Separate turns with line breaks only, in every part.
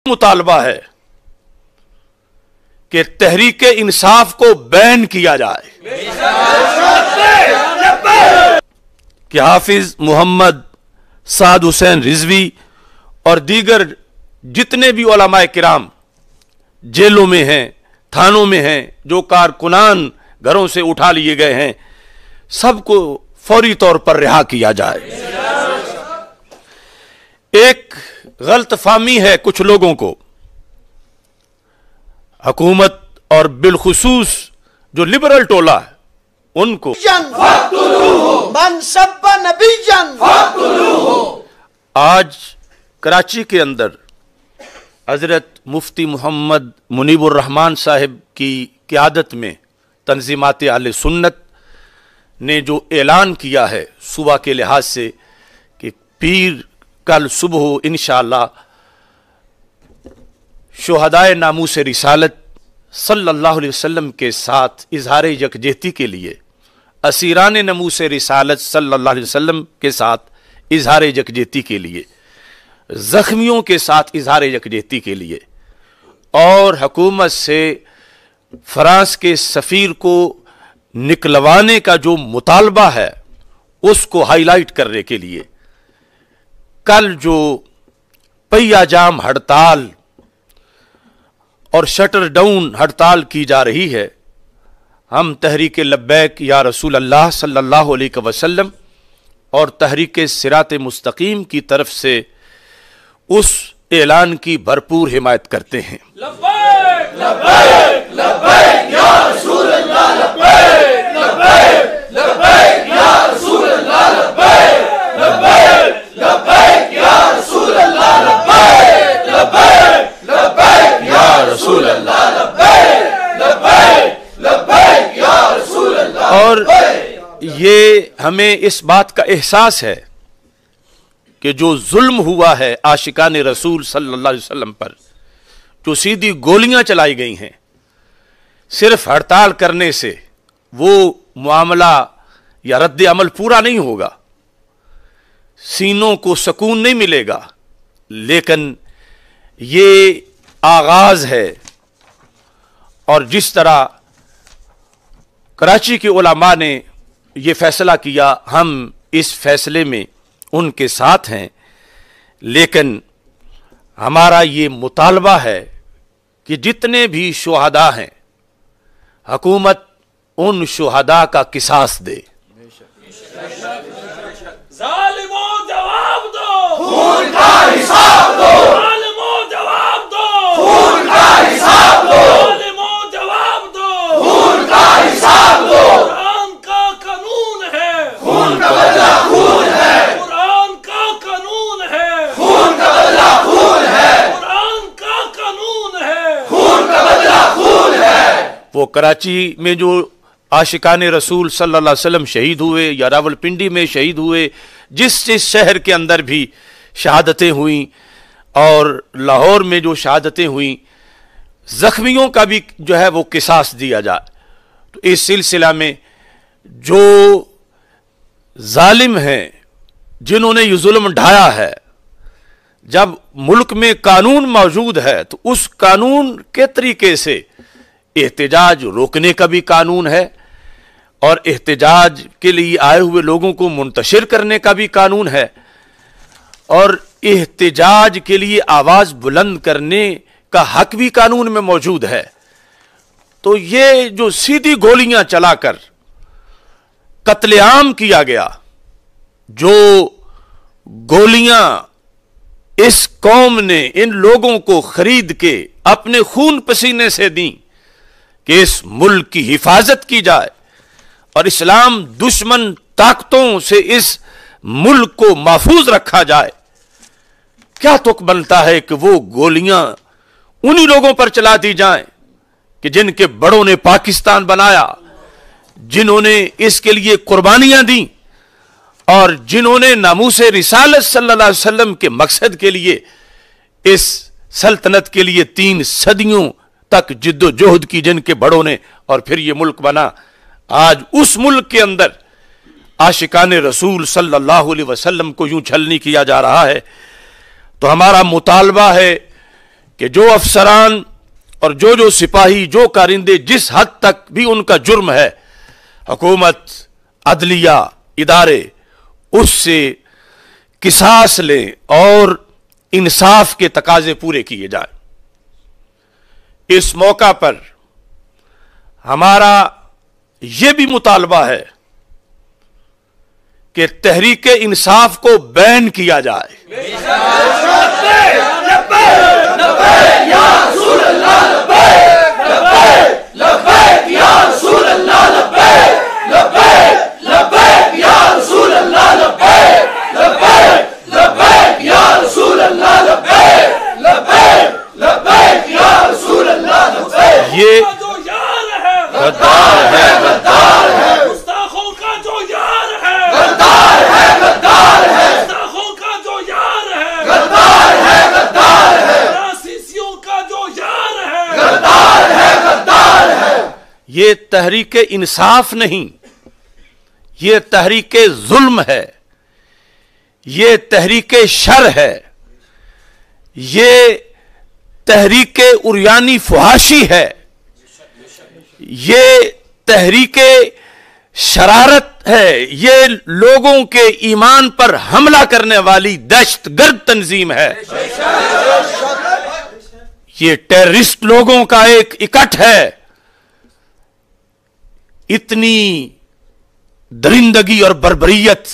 مطالبہ ہے کہ تحریک انصاف کو بین کیا جائے کہ حافظ محمد سعد حسین رضوی اور دیگر جتنے بھی علماء کرام جیلوں میں ہیں، تھانوں میں ہیں، جو کارکنان گھروں سے اٹھا لیے گئے ہیں، سب کو فوری طور پر رہا کیا جائے۔ ایک غلط فہمی ہے کچھ لوگوں کو، حکومت اور بالخصوص جو لبرل ٹولہ ہے ان کو آج کراچی کے اندر حضرت مفتی محمد منیب الرحمان صاحب کی قیادت میں تنظیمات اہل سنت نے جو اعلان کیا ہے صبح کے لحاظ سے کہ پیر کل صبح انشاءاللہ شہدائے ناموس رسالت صلی اللہ علیہ وسلم کے ساتھ اظہار یکجہتی کے لیے، اسیران ناموس رسالت صلی اللہ علیہ وسلم کے ساتھ اظہار یکجہتی کے لیے، زخمیوں کے ساتھ اظہار یکجہتی کے لیے، اور حکومت سے فرانس کے سفیر کو نکلوانے کا جو مطالبہ ہے اس کو ہائی لائٹ کرنے کے لیے کل جو پہیہ جام ہڑتال اور شٹر ڈاؤن ہڑتال کی جا رہی ہے، ہم تحریک لبیک یا رسول اللہ صلی اللہ علیہ وسلم اور تحریک صراط مستقیم کی طرف سے اس اعلان کی بھرپور حمایت کرتے ہیں۔
لبیک لبیک لبیک یا رسول اللہ، لبیک لبیک لبیک یا رسول اللہ، لبیک لبیک لبیک یا رسول اللہ، لبیک لبیک لبیک یا رسول اللہ، لبیک لبیک لبیک یا رسول اللہ۔
اور یہ ہمیں اس بات کا احساس ہے کہ جو ظلم ہوا ہے عاشقان رسول صلی اللہ علیہ وسلم پر، جو سیدھی گولیاں چلائی گئی ہیں، صرف ہڑتال کرنے سے وہ معاملہ یا رد عمل پورا نہیں ہوگا، سینوں کو سکون نہیں ملے گا، لیکن یہ آغاز ہے۔ اور جس طرح کراچی کے علماء نے یہ فیصلہ کیا، ہم اس فیصلے میں ان کے ساتھ ہیں، لیکن ہمارا یہ مطالبہ ہے کہ جتنے بھی شہداء ہیں حکومت ان شہداء کا قصاص دے۔
ظالموں جواب دو،
خون کا حساب دو،
ظالموں جواب دو،
خون کا حساب دو،
ظالموں جواب دو،
خون کا حساب دو۔
قرآن کا قانون ہے،
خون کا بدلہ خون ہے،
قرآن کا قانون ہے،
خون کا بدلہ خون ہے،
قرآن کا قانون ہے،
خون کا بدلہ خون ہے۔
وہ کراچی میں جو عاشقان رسول صلی اللہ علیہ وسلم شہید ہوئے یا راولپنڈی میں شہید ہوئے، جس شہر کے اندر بھی شہادتیں ہوئیں اور لاہور میں جو شہادتیں ہوئیں، زخمیوں کا بھی جو ہے وہ قصاص دیا جائے۔ تو اس سلسلہ میں جو ظالم ہیں جنہوں نے یہ ظلم ڈھایا ہے، جب ملک میں قانون موجود ہے تو اس قانون کے طریقے سے احتجاج روکنے کا بھی قانون ہے، اور احتجاج کے لیے آئے ہوئے لوگوں کو منتشر کرنے کا بھی قانون ہے، اور احتجاج کے لیے آواز بلند کرنے کا حق بھی قانون میں موجود ہے۔ تو یہ جو سیدھی گولیاں چلا کر قتل عام کیا گیا، جو گولیاں اس قوم نے ان لوگوں کو خرید کے اپنے خون پسینے سے دیں کہ اس ملک کی حفاظت کی جائے اور اسلام دشمن طاقتوں سے اس ملک کو محفوظ رکھا جائے، کیا تک بنتا ہے کہ وہ گولیاں انہی لوگوں پر چلا دی جائیں کہ جن کے بڑوں نے پاکستان بنایا، جنہوں نے اس کے لیے قربانیاں دیں، اور جنہوں نے ناموس رسالت صلی اللہ علیہ وسلم کے مقصد کے لیے، اس سلطنت کے لیے 3 صدیوں تک جد و جہد کی، جن کے بڑوں نے، اور پھر یہ ملک بنا۔ آج اس ملک کے اندر عاشقان رسول صلی اللہ علیہ وسلم کو یوں چھلنی کیا جا رہا ہے۔ تو ہمارا مطالبہ ہے کہ جو افسران اور جو سپاہی، جو کارندے جس حد تک بھی ان کا جرم ہے، حکومت، عدلیہ، ادارے اس سے قصاص لیں اور انصاف کے تقاضے پورے کیے جائیں۔ اس موقع پر ہمارا یہ بھی مطالبہ ہے کہ تحریک انصاف کو بین کیا جائے۔ یہ غدار ہے، غدار ہے،
گستاخوں کا جو یار ہے،
غدار ہے، غدار ہے،
گستاخوں کا جو یار ہے،
غدار ہے، غدار ہے،
فرانسیسیوں کا جو یار ہے،
غدار ہے، غدار ہے۔
یہ تحریک انصاف نہیں، یہ تحریک ظلم ہے، یہ تحریک شر ہے، یہ تحریک عریانی فحاشی ہے، یہ تحریک شرارت ہے، یہ لوگوں کے ایمان پر حملہ کرنے والی دہشت گرد تنظیم ہے، یہ ٹیررسٹ لوگوں کا ایک اکٹھ ہے۔ اتنی درندگی اور بربریت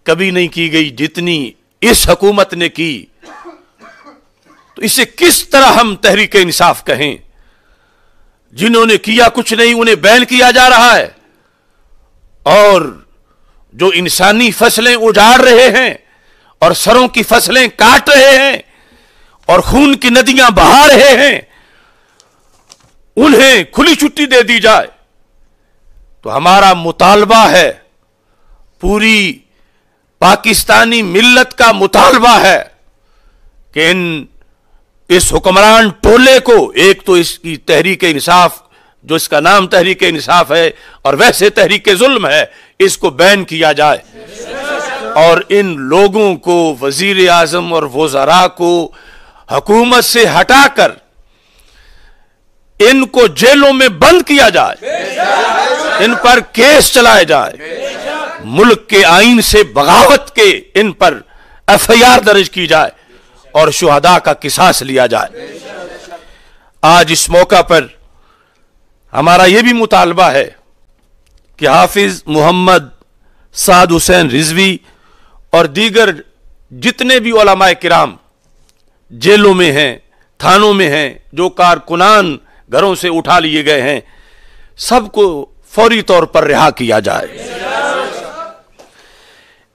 کبھی نہیں کی گئی جتنی اس حکومت نے کی، تو اسے کس طرح ہم تحریک انصاف کہیں؟ جنہوں نے کیا کچھ نہیں انہیں بین کیا جا رہا ہے، اور جو انسانی فصلیں اجاڑ رہے ہیں اور سروں کی فصلیں کاٹ رہے ہیں اور خون کی ندیاں بہا رہے ہیں، انہیں کھلی چھٹی دے دی جائے۔ تو ہمارا مطالبہ ہے، پوری پاکستانی ملت کا مطالبہ ہے کہ اس حکمران ٹولے کو، ایک تو اس کی تحریک انصاف جو اس کا نام تحریک انصاف ہے اور ویسے تحریک ظلم ہے، اس کو بین کیا جائے، اور ان لوگوں کو، وزیر اعظم اور وزراء کو حکومت سے ہٹا کر ان کو جیلوں میں بند کیا جائے، ان پر کیس چلائے جائے، ملک کے آئین سے بغاوت کے ان پر ایف آئی آر درج کی جائے اور شہداء کا قصاص لیا جائے۔ آج اس موقع پر ہمارا یہ بھی مطالبہ ہے کہ حافظ محمد سعد حسین رضوی اور دیگر جتنے بھی علماء کرام جیلوں میں ہیں، تھانوں میں ہیں، جو کارکنان گھروں سے اٹھا لیے گئے ہیں، سب کو فوری طور پر رہا کیا جائے۔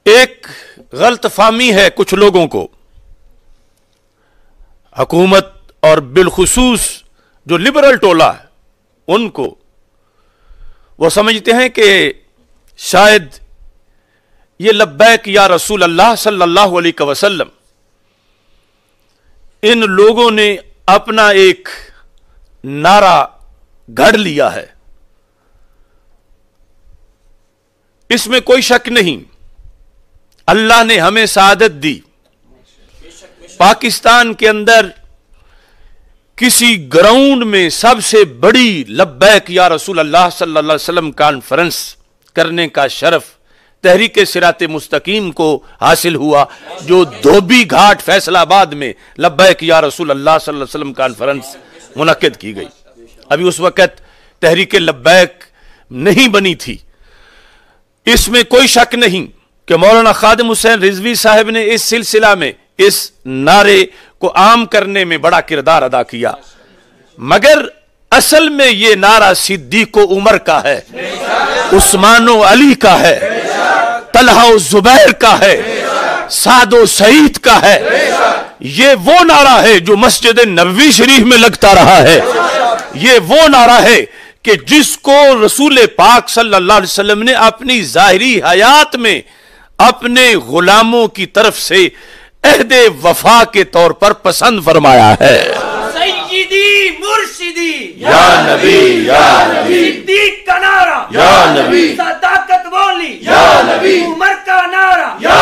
ایک غلط فہمی ہے کچھ لوگوں کو، حکومت اور بالخصوص جو لبرل ٹولہ ہے ان کو، وہ سمجھتے ہیں کہ شاید یہ لبیک یا رسول اللہ صلی اللہ علیہ وسلم، ان لوگوں نے اپنا ایک نعرہ گھڑ لیا ہے۔ اس میں کوئی شک نہیں، اللہ نے ہمیں سعادت دی، پاکستان کے اندر کسی گراؤنڈ میں سب سے بڑی لبیک یا رسول اللہ صلی اللہ علیہ وسلم کانفرنس کرنے کا شرف تحریک صراط مستقیم کو حاصل ہوا، جو دھوبی گھاٹ فیصل آباد میں لبیک یا رسول اللہ صلی اللہ علیہ وسلم کانفرنس منعقد کی گئی۔ ابھی اس وقت تحریک لبیک نہیں بنی تھی۔ اس میں کوئی شک نہیں کہ مولانا خادم حسین رضوی صاحب نے اس سلسلہ میں اس نعرے کو عام کرنے میں بڑا کردار ادا کیا، مگر اصل میں یہ نعرہ صدیق و عمر کا ہے، عثمان و علی کا ہے، طلحہ و زبیر کا ہے، سعد و سعید کا ہے۔ یہ وہ نعرہ ہے جو مسجد نبوی شریف میں لگتا رہا ہے، یہ وہ نعرہ ہے کہ جس کو رسول پاک صلی اللہ علیہ وسلم نے اپنی ظاہری حیات میں اپنے غلاموں کی طرف سے عہد وفا کے طور پر پسند فرمایا ہے۔
سیدی مرشدی
یا نبی، یا نبی،
صدیق کا نعرہ
یا نبی،
صداقت والی
یا نبی،
عمر کا نعرہ
یا